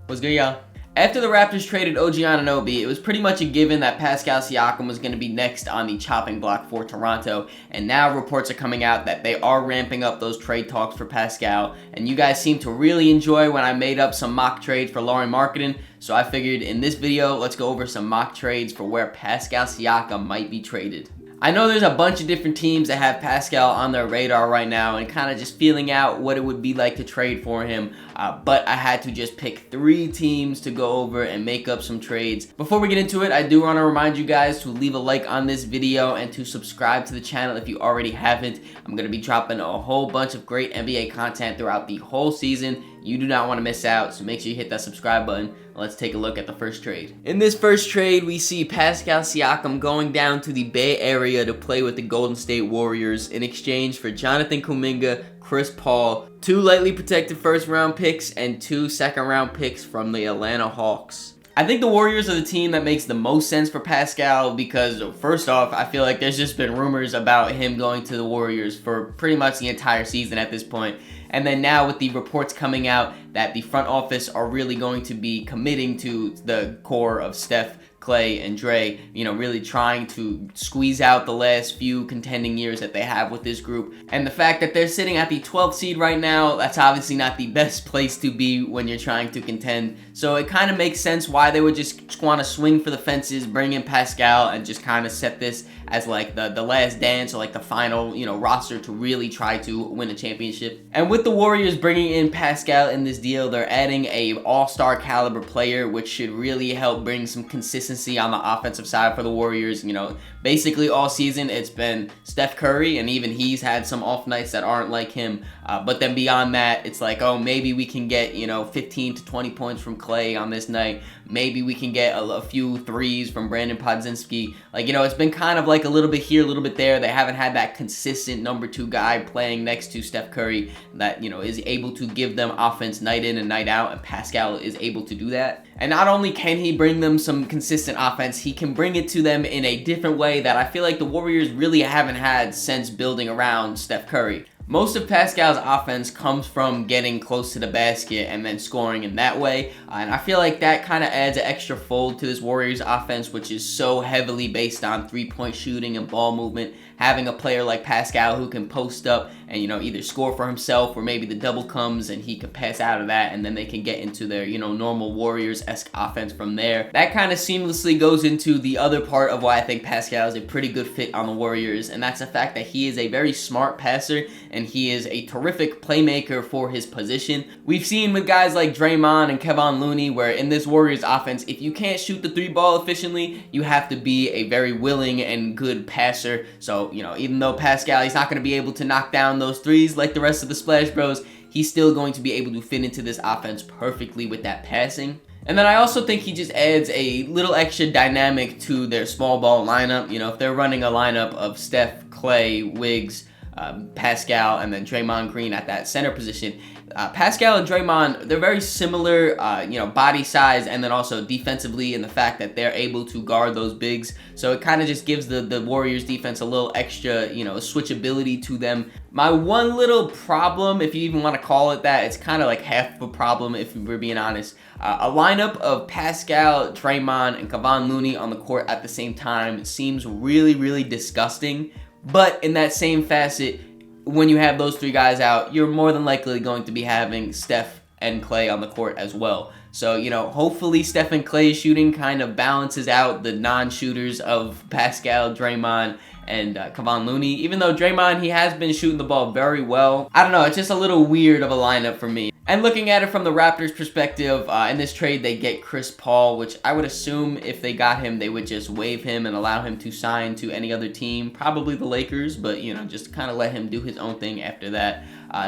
What's good, y'all? After the Raptors traded OG Anunoby, it was pretty much a given that Pascal Siakam was going to be next on the chopping block for Toronto, and now reports are coming out that they are ramping up those trade talks for Pascal, and you guys seem to really enjoy when I made up some mock trades for Lauri Markkanen, so I figured in this video, let's go over some mock trades for where Pascal Siakam might be traded. I know there's a bunch of different teams that have Pascal on their radar right now and kind of just feeling out what it would be like to trade for him, but I had to just pick 3 teams to go over and make up some trades. Before we get into it, I do want to remind you guys to leave a like on this video and to subscribe to the channel if you already haven't. I'm going to be dropping a whole bunch of great NBA content throughout the whole season. You do not want to miss out, so make sure you hit that subscribe button. Let's take a look at the first trade. In this first trade, we see Pascal Siakam going down to the Bay Area to play with the Golden State Warriors in exchange for Jonathan Kuminga, Chris Paul, 2 lightly protected first-round picks, and 2 second-round picks from the Atlanta Hawks. I think the Warriors are the team that makes the most sense for Pascal because, first off, I feel like there's just been rumors about him going to the Warriors for pretty much the entire season at this point. And then now with the reports coming out that the front office are really going to be committing to the core of Steph, Clay, and Dre, really trying to squeeze out the last few contending years that they have with this group. And the fact that they're sitting at the 12th seed right now, that's obviously not the best place to be when you're trying to contend. So it kind of makes sense why they would just want to swing for the fences, bring in Pascal, and just kind of set this as like the last dance or like the final, roster to really try to win a championship. And with the Warriors bringing in Pascal in this deal, they're adding a all-star caliber player, which should really help bring some consistency on the offensive side for the Warriors. Basically all season it's been Steph Curry, and even he's had some off nights that aren't like him. But then beyond that, it's like, oh, maybe we can get 15 to 20 points from Clay on this night. Maybe we can get a few threes from Brandon Podzinski. It's been kind of like a little bit here, a little bit there. They haven't had that consistent number 2 guy playing next to Steph Curry that, is able to give them offense night in and night out, and Pascal is able to do that. And not only can he bring them some consistent offense, he can bring it to them in a different way that I feel like the Warriors really haven't had since building around Steph Curry. Most of Pascal's offense comes from getting close to the basket and then scoring in that way. And I feel like that kind of adds an extra fold to this Warriors offense, which is so heavily based on three-point shooting and ball movement. Having a player like Pascal who can post up and, either score for himself or maybe the double comes and he can pass out of that and then they can get into their, normal Warriors-esque offense from there. That kind of seamlessly goes into the other part of why I think Pascal is a pretty good fit on the Warriors, and that's the fact that he is a very smart passer and he is a terrific playmaker for his position. We've seen with guys like Draymond and Kevon Looney where in this Warriors offense, if you can't shoot the 3-ball efficiently, you have to be a very willing and good passer. So, even though Pascal, he's not going to be able to knock down those threes like the rest of the Splash Bros, he's still going to be able to fit into this offense perfectly with that passing. And then I also think he just adds a little extra dynamic to their small ball lineup. If they're running a lineup of Steph, Clay, Wiggs, Pascal, and then Draymond Green at that center position. Pascal and Draymond, they're very similar, body size and then also defensively in the fact that they're able to guard those bigs. So it kind of just gives the Warriors defense a little extra, switchability to them. My one little problem, if you even want to call it that, it's kind of like half of a problem if we're being honest. A lineup of Pascal, Draymond, and Kevon Looney on the court at the same time seems really, really disgusting. But in that same facet, when you have those 3 guys out, you're more than likely going to be having Steph and Clay on the court as well. So, hopefully Steph and Clay's shooting kind of balances out the non-shooters of Pascal, Draymond, and Kevon Looney. Even though Draymond, he has been shooting the ball very well. I don't know, it's just a little weird of a lineup for me. And looking at it from the Raptors' perspective, in this trade they get Chris Paul, which I would assume if they got him, they would just waive him and allow him to sign to any other team, probably the Lakers, but just kind of let him do his own thing after that.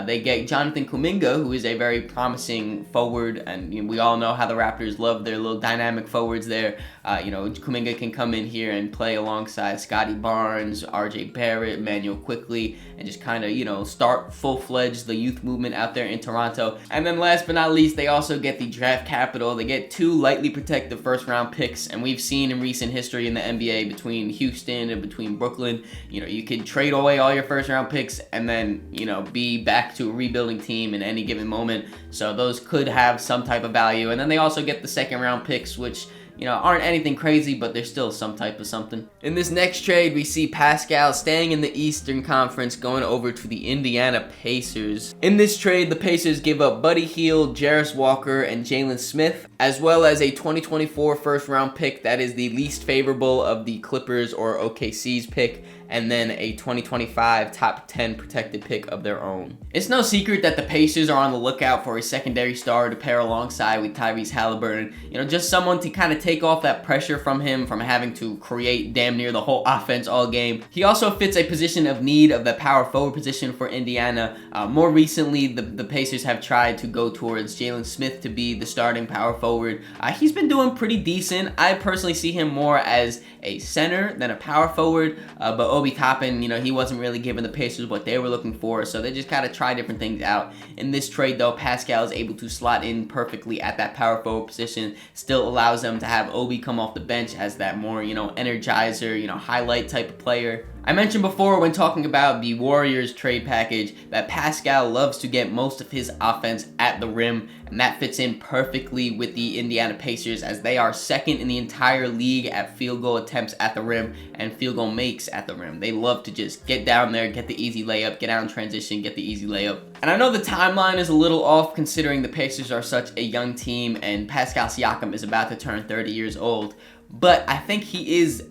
They get Jonathan Kuminga, who is a very promising forward, and we all know how the Raptors love their little dynamic forwards there. Kuminga can come in here and play alongside Scotty Barnes, RJ Barrett, Emmanuel Quickley, and just kind of, start full-fledged the youth movement out there in Toronto. And then last but not least, they also get the draft capital. They get 2 lightly protected first-round picks, and we've seen in recent history in the NBA between Houston and between Brooklyn, you could trade away all your first-round picks and then, be back to a rebuilding team in any given moment. So those could have some type of value. And then they also get the second-round picks, which aren't anything crazy, but they're still some type of something. In this next trade, we see Pascal staying in the Eastern Conference, going over to the Indiana Pacers. In this trade, the Pacers give up Buddy Hield, Jarris Walker, and Jalen Smith, as well as a 2024 first-round pick that is the least favorable of the Clippers or OKC's pick, and then a 2025 top 10 protected pick of their own. It's no secret that the Pacers are on the lookout for a secondary star to pair alongside with Tyrese Halliburton. Just someone to kind of take off that pressure from him from having to create damn near the whole offense all game. He also fits a position of need of the power forward position for Indiana. More recently, the Pacers have tried to go towards Jalen Smith to be the starting power forward. He's been doing pretty decent. I personally see him more as a center than a power forward, but Obi Toppin, he wasn't really giving the Pacers what they were looking for, so they just gotta try different things out. In this trade, though, Pascal is able to slot in perfectly at that power forward position, still allows them to have Obi come off the bench as that more, energizer, highlight type of player. I mentioned before when talking about the Warriors trade package that Pascal loves to get most of his offense at the rim, and that fits in perfectly with the Indiana Pacers as they are second in the entire league at field goal attempts at the rim and field goal makes at the rim. They love to just get down there, get the easy layup, get out in transition, get the easy layup. And I know the timeline is a little off considering the Pacers are such a young team and Pascal Siakam is about to turn 30 years old. But I think he is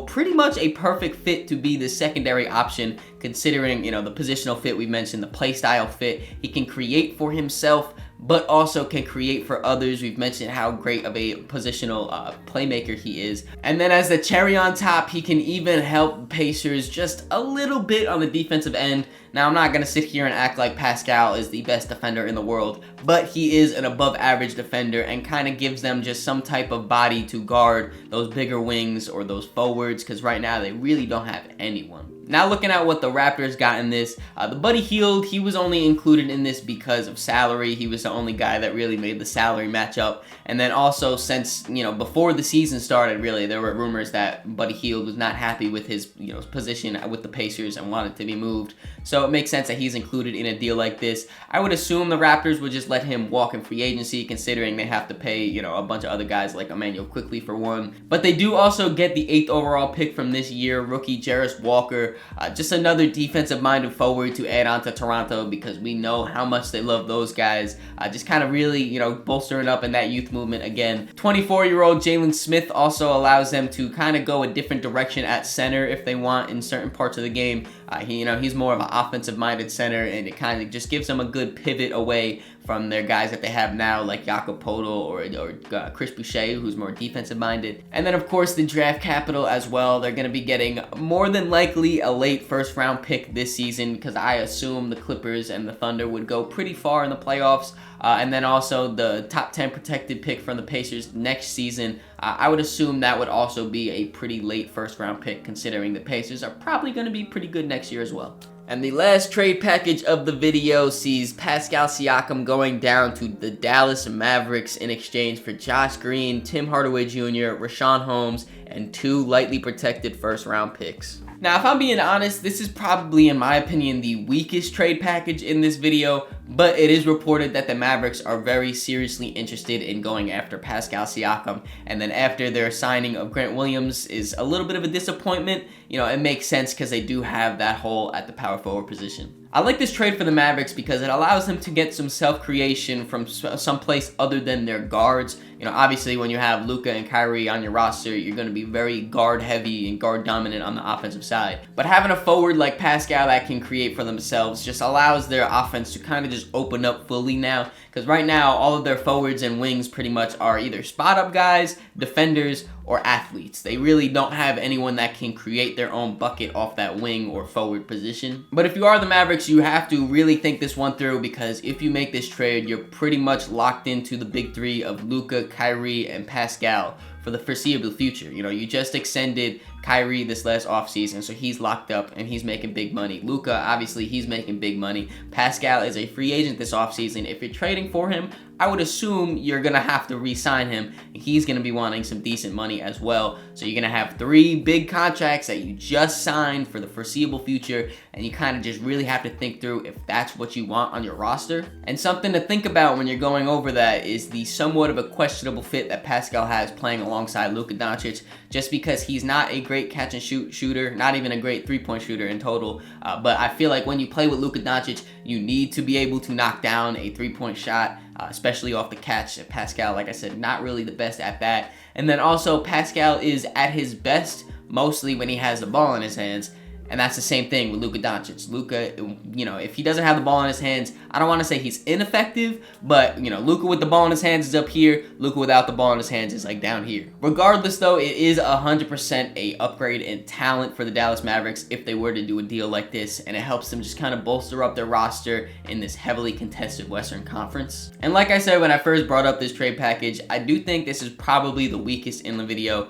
pretty much a perfect fit to be the secondary option considering, the positional fit we mentioned, the play style fit. He can create for himself, but also can create for others. We've mentioned how great of a positional playmaker he is. And then as the cherry on top, he can even help Pacers just a little bit on the defensive end. Now, I'm not going to sit here and act like Pascal is the best defender in the world, but he is an above average defender and kind of gives them just some type of body to guard those bigger wings or those forwards, because right now they really don't have anyone. Now looking at what the Raptors got in this, the Buddy Hield, he was only included in this because of salary. He was the only guy that really made the salary match up. And then also since, before the season started, really, there were rumors that Buddy Hield was not happy with his, position with the Pacers and wanted to be moved. So it makes sense that he's included in a deal like this. I would assume the Raptors would just let him walk in free agency considering they have to pay, a bunch of other guys like Emmanuel Quickley for one. But they do also get the 8th overall pick from this year, rookie Jarris Walker. Just another defensive-minded forward to add on to Toronto because we know how much they love those guys. Just kind of really, bolstering up in that youth movement again. 24-year-old Jalen Smith also allows them to kind of go a different direction at center if they want in certain parts of the game. He's more of an offensive-minded center, and it kind of just gives them a good pivot away from their guys that they have now, like Jakob Poeltl or Chris Boucher, who's more defensive-minded. And then, of course, the draft capital as well. They're going to be getting more than likely a late first-round pick this season because I assume the Clippers and the Thunder would go pretty far in the playoffs. And then also the top 10 protected pick from the Pacers next season. I would assume that would also be a pretty late first-round pick considering the Pacers are probably going to be pretty good next year as well. And the last trade package of the video sees Pascal Siakam going down to the Dallas Mavericks in exchange for Josh Green, Tim Hardaway Jr., Rashawn Holmes, and 2 lightly protected first-round picks. Now, if I'm being honest, this is probably, in my opinion, the weakest trade package in this video, but it is reported that the Mavericks are very seriously interested in going after Pascal Siakam, and then after their signing of Grant Williams is a little bit of a disappointment. It makes sense because they do have that hole at the power forward position. I like this trade for the Mavericks because it allows them to get some self-creation from someplace other than their guards. Obviously when you have Luka and Kyrie on your roster, you're going to be very guard-heavy and guard-dominant on the offensive side. But having a forward like Pascal that can create for themselves just allows their offense to kind of just open up fully now Because right now, all of their forwards and wings pretty much are either spot-up guys, defenders, or athletes. They really don't have anyone that can create their own bucket off that wing or forward position. But if you are the Mavericks, you have to really think this one through, because if you make this trade, you're pretty much locked into the big three of Luka, Kyrie, and Pascal for the foreseeable future. You know, you just extended Kyrie this last offseason, so he's locked up and he's making big money. Luka, obviously, he's making big money. Pascal is a free agent this offseason. If you're trading for him, I would assume you're going to have to re-sign him, and he's going to be wanting some decent money as well. So you're going to have 3 big contracts that you just signed for the foreseeable future, and you kind of just really have to think through if that's what you want on your roster. And something to think about when you're going over that is the somewhat of a questionable fit that Pascal has playing alongside Luka Doncic, just because he's not a great catch and shoot shooter, not even a great three-point shooter in total. But I feel like when you play with Luka Doncic, you need to be able to knock down a three-point shot, especially off the catch. Pascal, like I said, not really the best at that. And then also, Pascal is at his best mostly when he has the ball in his hands. And that's the same thing with Luka Doncic. Luka, you know, if he doesn't have the ball in his hands, I don't want to say he's ineffective, but, you know, Luka with the ball in his hands is up here. Luka without the ball in his hands is like down here. Regardless, though, it is 100% a upgrade in talent for the Dallas Mavericks if they were to do a deal like this, and it helps them just kind of bolster up their roster in this heavily contested Western Conference. And like I said when I first brought up this trade package, I do think this is probably the weakest in the video.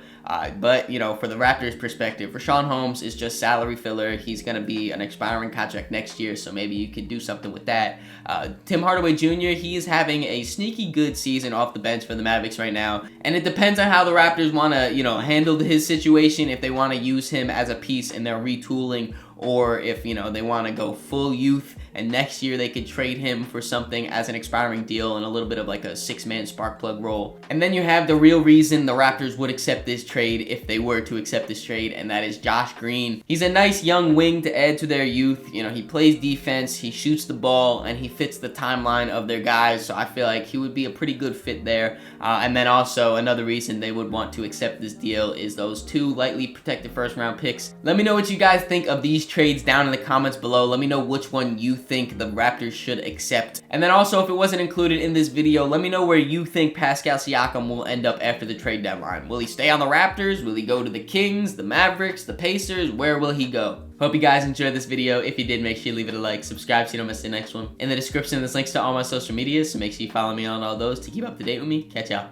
But, you know, for the Raptors' perspective, Richaun Holmes is just salary filler. He's going to be an expiring contract next year, so maybe you could do something with that. Tim Hardaway Jr., he is having a sneaky good season off the bench for the Mavericks right now, and it depends on how the Raptors want to, you know, handle his situation, if they want to use him as a piece in their retooling, or if, you know, they want to go full youth and next year they could trade him for something as an expiring deal and a little bit of like a 6-man spark plug role. And then you have the real reason the Raptors would accept this trade if they were to accept this trade, and that is Josh Green. He's a nice young wing to add to their youth. You know, he plays defense, he shoots the ball, and he fits the timeline of their guys, so I feel like he would be a pretty good fit there. And then also another reason they would want to accept this deal is those 2 lightly protected first-round picks. Let me know what you guys think of these trades down in the comments below. Let me know which one you think the Raptors should accept. And then also, if it wasn't included in this video, let me know where you think Pascal Siakam will end up after the trade deadline. Will he stay on the Raptors? Will he go to the Kings, the Mavericks, the Pacers? Where will he go? Hope you guys enjoyed this video. If you did, make sure you leave it a like, subscribe so you don't miss the next one. In the description, there's links to all my social media, so make sure you follow me on all those to keep up to date with me. Catch y'all.